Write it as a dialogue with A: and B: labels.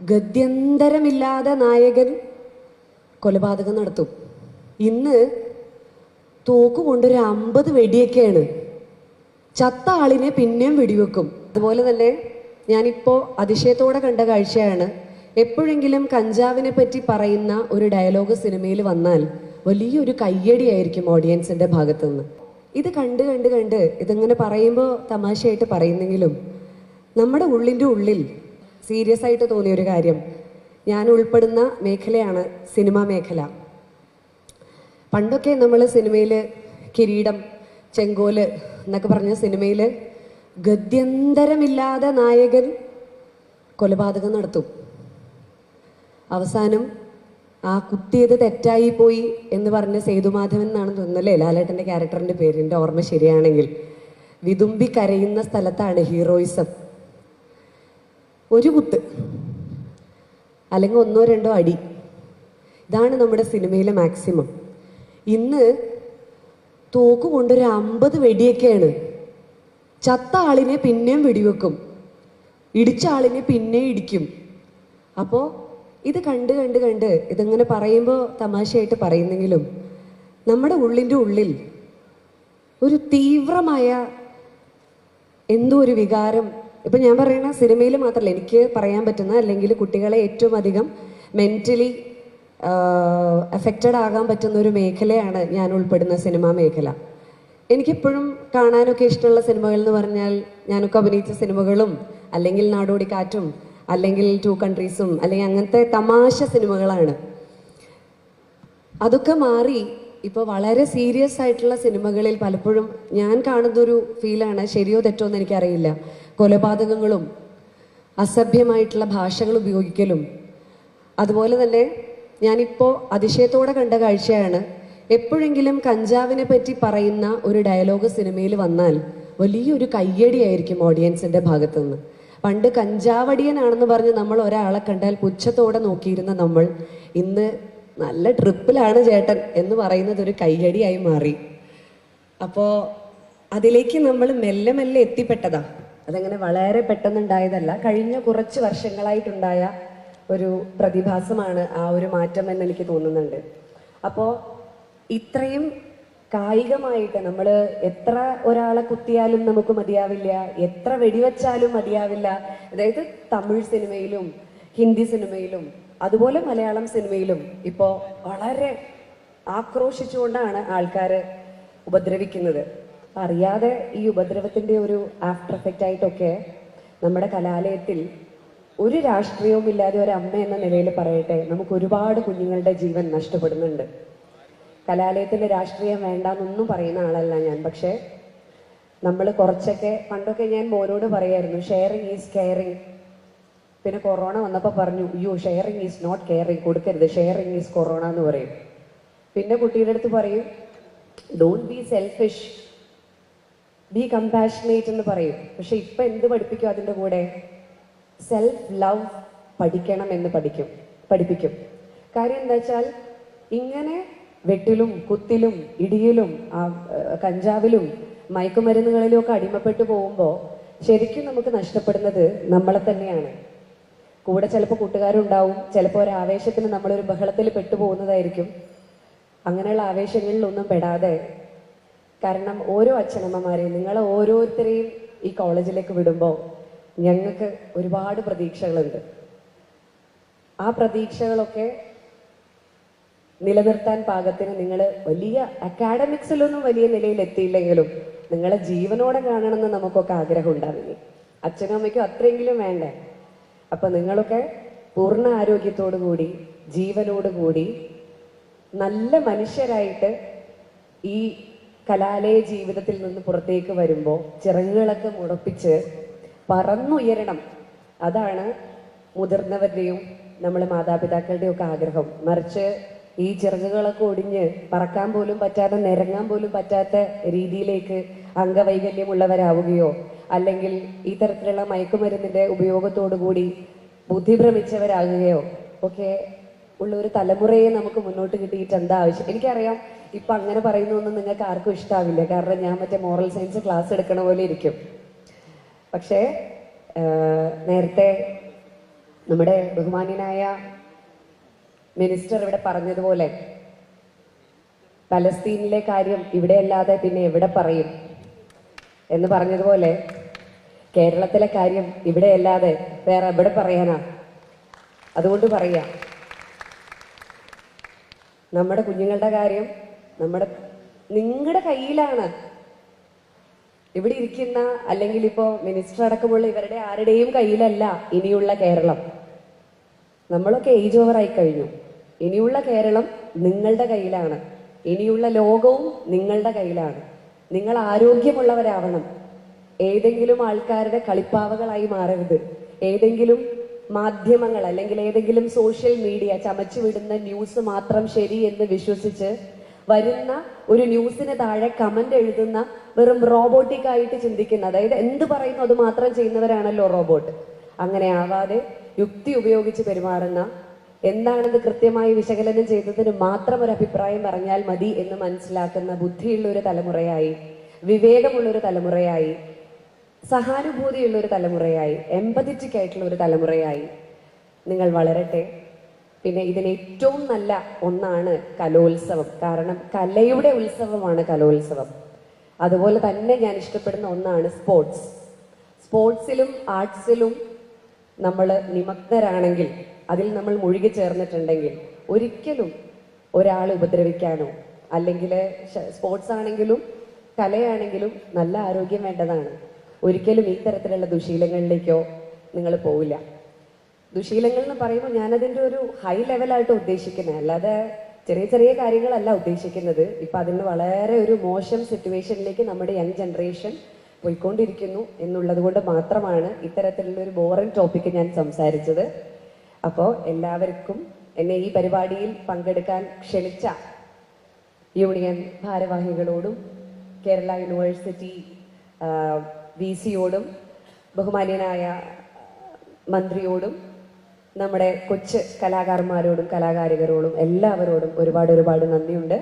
A: ഗത്യന്തരമില്ലാതെ നായകൻ കൊലപാതകം നടത്തും. ഇന്ന് തോക്കുകൊണ്ടൊരു 50 വെടിയൊക്കെയാണ്. ചത്ത ആളിനെ പിന്നെയും വെടിവെക്കും. അതുപോലെ തന്നെ ഞാനിപ്പോൾ അതിശയത്തോടെ കണ്ട കാഴ്ചയാണ്, എപ്പോഴെങ്കിലും കഞ്ചാവിനെ പറ്റി പറയുന്ന ഒരു ഡയലോഗ് സിനിമയിൽ വന്നാൽ വലിയൊരു കയ്യടിയായിരിക്കും ഓഡിയൻസിൻ്റെ ഭാഗത്തുനിന്ന്. ഇത് കണ്ട് കണ്ട് കണ്ട് ഇതിങ്ങനെ പറയുമ്പോൾ തമാശയായിട്ട് പറയുന്നെങ്കിലും നമ്മുടെ ഉള്ളിൻ്റെ ഉള്ളിൽ സീരിയസ് ആയിട്ട് തോന്നിയൊരു കാര്യം, ഞാൻ ഉൾപ്പെടുന്ന മേഖലയാണ് സിനിമാ മേഖല. പണ്ടൊക്കെ നമ്മൾ സിനിമയിൽ കിരീടം, ചെങ്കോല് എന്നൊക്കെ പറഞ്ഞ സിനിമയിൽ ഗത്യന്തരമില്ലാതെ നായകൻ കൊലപാതകം നടത്തും. അവസാനം ആ കുത്തിയത് തെറ്റായി പോയി എന്ന് പറഞ്ഞ സേതുമാധവൻ എന്നാണ് തോന്നുന്നല്ലേ ലാലേട്ടൻ്റെ ക്യാരക്ടറിൻ്റെ പേര്, എൻ്റെ ഓർമ്മ ശരിയാണെങ്കിൽ. വിതുമ്പി കരയുന്ന സ്ഥലത്താണ് ഹീറോയിസം. ഒരു കുത്ത് അല്ലെങ്കിൽ 1-2 അടി, ഇതാണ് നമ്മുടെ സിനിമയിലെ മാക്സിമം. ഇന്ന് തോക്കുകൊണ്ടൊരു 50 വെടിയൊക്കെയാണ്. ചത്ത ആളിനെ പിന്നെയും വെടിവെക്കും, ഇടിച്ച ആളിനെ പിന്നെയും ഇടിക്കും. അപ്പോൾ ഇത് കണ്ട് കണ്ട് കണ്ട് ഇതിങ്ങനെ പറയുമ്പോൾ തമാശയായിട്ട് പറയുന്നെങ്കിലും നമ്മുടെ ഉള്ളിൻ്റെ ഉള്ളിൽ ഒരു തീവ്രമായ എന്തോ ഒരു വികാരം. ഇപ്പം ഞാൻ പറയുന്ന സിനിമയിൽ മാത്രമല്ല, എനിക്ക് പറയാൻ പറ്റുന്ന അല്ലെങ്കിൽ കുട്ടികളെ ഏറ്റവും അധികം മെൻ്റലി എഫക്റ്റഡ് ആകാൻ പറ്റുന്ന ഒരു മേഖലയാണ് ഞാൻ ഉൾപ്പെടുന്ന സിനിമാ മേഖല. എനിക്കെപ്പോഴും കാണാനൊക്കെ ഇഷ്ടമുള്ള സിനിമകൾ എന്ന് പറഞ്ഞാൽ ഞാനൊക്കെ അഭിനയിച്ച സിനിമകളും അല്ലെങ്കിൽ നാടോടിക്കാറ്റും അല്ലെങ്കിൽ 2 കൺട്രീസും അല്ലെങ്കിൽ അങ്ങനത്തെ തമാശ സിനിമകളാണ്. അതൊക്കെ മാറി ഇപ്പോൾ വളരെ സീരിയസ് ആയിട്ടുള്ള സിനിമകളിൽ പലപ്പോഴും ഞാൻ കാണുന്നൊരു ഫീലാണ്, ശരിയോ തെറ്റോ എന്ന് എനിക്കറിയില്ല, കൊലപാതകങ്ങളും അസഭ്യമായിട്ടുള്ള ഭാഷകൾ ഉപയോഗിക്കലും. അതുപോലെ തന്നെ ഞാനിപ്പോൾ അതിശയത്തോടെ കണ്ട കാഴ്ചയാണ്, എപ്പോഴെങ്കിലും കഞ്ചാവിനെ പറ്റി പറയുന്ന ഒരു ഡയലോഗ് സിനിമയിൽ വന്നാൽ വലിയൊരു കയ്യടിയായിരിക്കും ഓഡിയൻസിൻ്റെ ഭാഗത്തുനിന്ന്. പണ്ട് കഞ്ചാവടിയനാണെന്ന് പറഞ്ഞ് നമ്മൾ ഒരാളെ കണ്ടാൽ പുച്ഛത്തോടെ നോക്കിയിരുന്ന നമ്മൾ ഇന്ന് നല്ല ട്രിപ്പിലാണ് ചേട്ടൻ എന്ന് പറയുന്നത് ഒരു കയ്യടിയായി മാറി. അപ്പോൾ അതിലേക്ക് നമ്മൾ മെല്ലെ മെല്ലെ എത്തിപ്പെട്ടതാ. അതങ്ങനെ വളരെ പെട്ടെന്നുണ്ടായതല്ല, കഴിഞ്ഞ കുറച്ച് വർഷങ്ങളായിട്ടുണ്ടായ ഒരു പ്രതിഭാസമാണ് ആ ഒരു മാറ്റം എന്ന് എനിക്ക് തോന്നുന്നുണ്ട്. അപ്പോൾ ഇത്രയും കായികമായിട്ട് നമ്മൾ എത്ര ഒരാളെ കുത്തിയാലും നമുക്ക് മതിയാവില്ല, എത്ര വെടിവെച്ചാലും മതിയാവില്ല. അതായത് തമിഴ് സിനിമയിലും ഹിന്ദി സിനിമയിലും അതുപോലെ മലയാളം സിനിമയിലും ഇപ്പോൾ വളരെ ആക്രോശിച്ചുകൊണ്ടാണ് ആൾക്കാർ ഉപദ്രവിക്കുന്നത്. അറിയാതെ ഈ ഉപദ്രവത്തിൻ്റെ ഒരു ആഫ്റ്റർ എഫക്റ്റ് ആയിട്ടൊക്കെ നമ്മുടെ കലാലയത്തിൽ ഒരു രാഷ്ട്രീയവും ഇല്ലാതെ ഒരു അമ്മ എന്ന നിലയിൽ പറയട്ടെ, നമുക്ക് ഒരുപാട് കുഞ്ഞുങ്ങളുടെ ജീവൻ നഷ്ടപ്പെടുന്നുണ്ട്. കലാലയത്തിൽ രാഷ്ട്രീയം വേണ്ടാന്നൊന്നും പറയുന്ന ആളല്ല ഞാൻ. പക്ഷേ നമ്മൾ കുറച്ചൊക്കെ പണ്ടൊക്കെ ഞാൻ മോനോട് പറയായിരുന്നു, ഷെയറിങ് ഈസ് കെയറിങ്. പിന്നെ കൊറോണ വന്നപ്പോൾ പറഞ്ഞു, അയ്യോ ഷെയറിങ് ഈസ് നോട്ട് കെയറിങ്, കൊടുക്കരുത്, ഷെയറിങ് ഈസ് കൊറോണ എന്ന് പറയും. പിന്നെ കുട്ടിയുടെ അടുത്ത് പറയും, don't be selfish, B compassionate എന്ന് പറയും. പക്ഷെ ഇപ്പം എന്ത് പഠിപ്പിക്കും അതിൻ്റെ കൂടെ? സെൽഫ് ലവ് പഠിക്കണം എന്ന് പഠിപ്പിക്കും. കാര്യം എന്താ വെച്ചാൽ ഇങ്ങനെ വെട്ടിലും കുത്തിലും ഇടിയിലും കഞ്ചാവിലും മയക്കുമരുന്നുകളിലും ഒക്കെ അടിമപ്പെട്ടു പോകുമ്പോൾ ശരിക്കും നമുക്ക് നഷ്ടപ്പെടുന്നത് നമ്മളെ തന്നെയാണ്. കൂടെ ചിലപ്പോൾ കൂട്ടുകാരുണ്ടാവും, ചിലപ്പോൾ ഒരു ആവേശത്തിന് നമ്മളൊരു ബഹളത്തിൽ പെട്ടുപോകുന്നതായിരിക്കും. അങ്ങനെയുള്ള ആവേശങ്ങളിലൊന്നും പെടാതെ, കാരണം ഓരോ അച്ഛനമ്മമാരെയും നിങ്ങളെ ഓരോരുത്തരെയും ഈ കോളേജിലേക്ക് വിടുമ്പോൾ ഞങ്ങൾക്ക് ഒരുപാട് പ്രതീക്ഷകളുണ്ട്. ആ പ്രതീക്ഷകളൊക്കെ നിലനിർത്താൻ പാകത്തിന് നിങ്ങൾ വലിയ അക്കാഡമിക്സിലൊന്നും വലിയ നിലയിൽ എത്തിയില്ലെങ്കിലും നിങ്ങളെ ജീവനോടെ കാണണമെന്ന് നമുക്കൊക്കെ ആഗ്രഹം ഉണ്ടാവില്ലേ? അച്ഛനും അമ്മയ്ക്കും അത്രയെങ്കിലും വേണ്ടേ? അപ്പം നിങ്ങളൊക്കെ പൂർണ്ണ ആരോഗ്യത്തോടു കൂടി ജീവനോടുകൂടി നല്ല മനുഷ്യരായിട്ട് ഈ കലാലയ ജീവിതത്തിൽ നിന്ന് പുറത്തേക്ക് വരുമ്പോൾ ചിറകുകളൊക്കെ മുടപ്പിച്ച് പറന്നുയരണം. അതാണ് മുതിർന്നവരുടെയും നമ്മളെ മാതാപിതാക്കളുടെയും ഒക്കെ ആഗ്രഹം. മറിച്ച് ഈ ചിറകുകളൊക്കെ ഒടിഞ്ഞ് പറക്കാൻ പോലും പറ്റാതെ നിരങ്ങാൻ പോലും പറ്റാത്ത രീതിയിലേക്ക് അംഗവൈകല്യമുള്ളവരാവുകയോ അല്ലെങ്കിൽ ഈ തരത്തിലുള്ള മയക്കുമരുന്നിന്റെ ഉപയോഗത്തോടു കൂടി ബുദ്ധിഭ്രമിച്ചവരാകുകയോ ഒക്കെ ഉള്ള ഒരു തലമുറയെ നമുക്ക് മുന്നോട്ട് കിട്ടിയിട്ട് എന്താ ആവശ്യം? എനിക്കറിയാം ഇപ്പൊ അങ്ങനെ പറയുന്നൊന്നും നിങ്ങൾക്ക് ആർക്കും ഇഷ്ടാവില്ല, കാരണം ഞാൻ മറ്റേ മോറൽ സയൻസ് ക്ലാസ് എടുക്കണ പോലെ ഇരിക്കും. പക്ഷേ നേരത്തെ നമ്മുടെ ബഹുമാന്യനായ മിനിസ്റ്റർ ഇവിടെ പറഞ്ഞതുപോലെ പലസ്തീനിലെ കാര്യം ഇവിടെ അല്ലാതെ പിന്നെ എവിടെ പറയും എന്ന് പറഞ്ഞതുപോലെ കേരളത്തിലെ കാര്യം ഇവിടെ അല്ലാതെ വേറെ എവിടെ പറയാനാ? അതുകൊണ്ട് പറയാ, നമ്മുടെ കുഞ്ഞുങ്ങളുടെ കാര്യം നിങ്ങളുടെ കയ്യിലാണ്. ഇവിടെ ഇരിക്കുന്ന അല്ലെങ്കിൽ ഇപ്പോ മിനിസ്റ്റർ അടക്കമുള്ള ഇവരുടെ ആരുടെയും കയ്യിലല്ല ഇനിയുള്ള കേരളം. നമ്മളൊക്കെ ഏജ് ഓവർ ആയി കഴിഞ്ഞു. ഇനിയുള്ള കേരളം നിങ്ങളുടെ കയ്യിലാണ്. ഇനിയുള്ള ലോകവും നിങ്ങളുടെ കയ്യിലാണ്. നിങ്ങൾ ആരോഗ്യമുള്ളവരാവണം. ഏതെങ്കിലും ആൾക്കാരുടെ കളിപ്പാവകളായി മാറരുത്. ഏതെങ്കിലും മാധ്യമങ്ങൾ അല്ലെങ്കിൽ ഏതെങ്കിലും സോഷ്യൽ മീഡിയ ചമച്ചു വിടുന്ന ന്യൂസ് മാത്രം ശരി എന്ന് വിശ്വസിച്ച് വരുന്ന ഒരു ന്യൂസിന് താഴെ കമന്റ് എഴുതുന്ന വെറും റോബോട്ടിക് ആയിട്ട് ചിന്തിക്കുന്ന, അതായത് എന്ത് പറയുന്നു അത് മാത്രം ചെയ്യുന്നവരാണല്ലോ റോബോട്ട്. അങ്ങനെ ആവാതെ യുക്തി ഉപയോഗിച്ച് പെരുമാറുന്ന, എന്താണെന്ന് കൃത്യമായി വിശകലനം ചെയ്തതിന് മാത്രം ഒരു അഭിപ്രായം പറഞ്ഞാൽ മതി എന്ന് മനസ്സിലാക്കുന്ന ബുദ്ധിയുള്ള ഒരു തലമുറയായി, വിവേകമുള്ള ഒരു തലമുറയായി, സഹാനുഭൂതിയുള്ള ഒരു തലമുറയായി, എമ്പതറ്റിക് ആയിട്ടുള്ള ഒരു തലമുറയായി നിങ്ങൾ വളരട്ടെ. പിന്നെ ഇതിന് ഏറ്റവും നല്ല ഒന്നാണ് കലോത്സവം. കാരണം കലയുടെ ഉത്സവമാണ് കലോത്സവം. അതുപോലെ തന്നെ ഞാൻ ഇഷ്ടപ്പെടുന്ന ഒന്നാണ് സ്പോർട്സ്. സ്പോർട്സിലും ആർട്സിലും നമ്മൾ നിമഗ്നരാണെങ്കിൽ, അതിൽ നമ്മൾ മുഴുകി ചേർന്നിട്ടുണ്ടെങ്കിൽ ഒരിക്കലും ഒരാളെ ഉപദ്രവിക്കാനോ, അല്ലെങ്കിൽ സ്പോർട്സ് ആണെങ്കിലും കലയാണെങ്കിലും നല്ല ആരോഗ്യം വേണ്ടതാണ്. ഒരിക്കലും ഈ തരത്തിലുള്ള ദുശീലങ്ങളിലേക്കോ നിങ്ങൾ പോവില്ല. ദുശീലങ്ങൾ എന്ന് പറയുമ്പോൾ ഞാനതിൻ്റെ ഒരു ഹൈ ലെവലായിട്ട് ഉദ്ദേശിക്കുന്നത്, അല്ലാതെ ചെറിയ ചെറിയ കാര്യങ്ങളല്ല ഉദ്ദേശിക്കുന്നത്. ഇപ്പം അതിന് വളരെ ഒരു മോശം സിറ്റുവേഷനിലേക്ക് നമ്മുടെ യങ് ജനറേഷൻ പോയിക്കൊണ്ടിരിക്കുന്നു എന്നുള്ളത് കൊണ്ട് മാത്രമാണ് ഇത്തരത്തിലുള്ള ഒരു ബോറിംഗ് ടോപ്പിക്ക് ഞാൻ സംസാരിച്ചത്. അപ്പോൾ എല്ലാവർക്കും, എന്നെ ഈ പരിപാടിയിൽ പങ്കെടുക്കാൻ ക്ഷണിച്ച യൂണിയൻ ഭാരവാഹികളോടും കേരള യൂണിവേഴ്സിറ്റി VCയോടും ബഹുമാന്യനായ മന്ത്രിയോടും നമ്മുടെ കൊച്ചു കലാകാരന്മാരോടും കലാകാരികളോടും എല്ലാവരോടും ഒരുപാട് നന്ദിയുണ്ട്.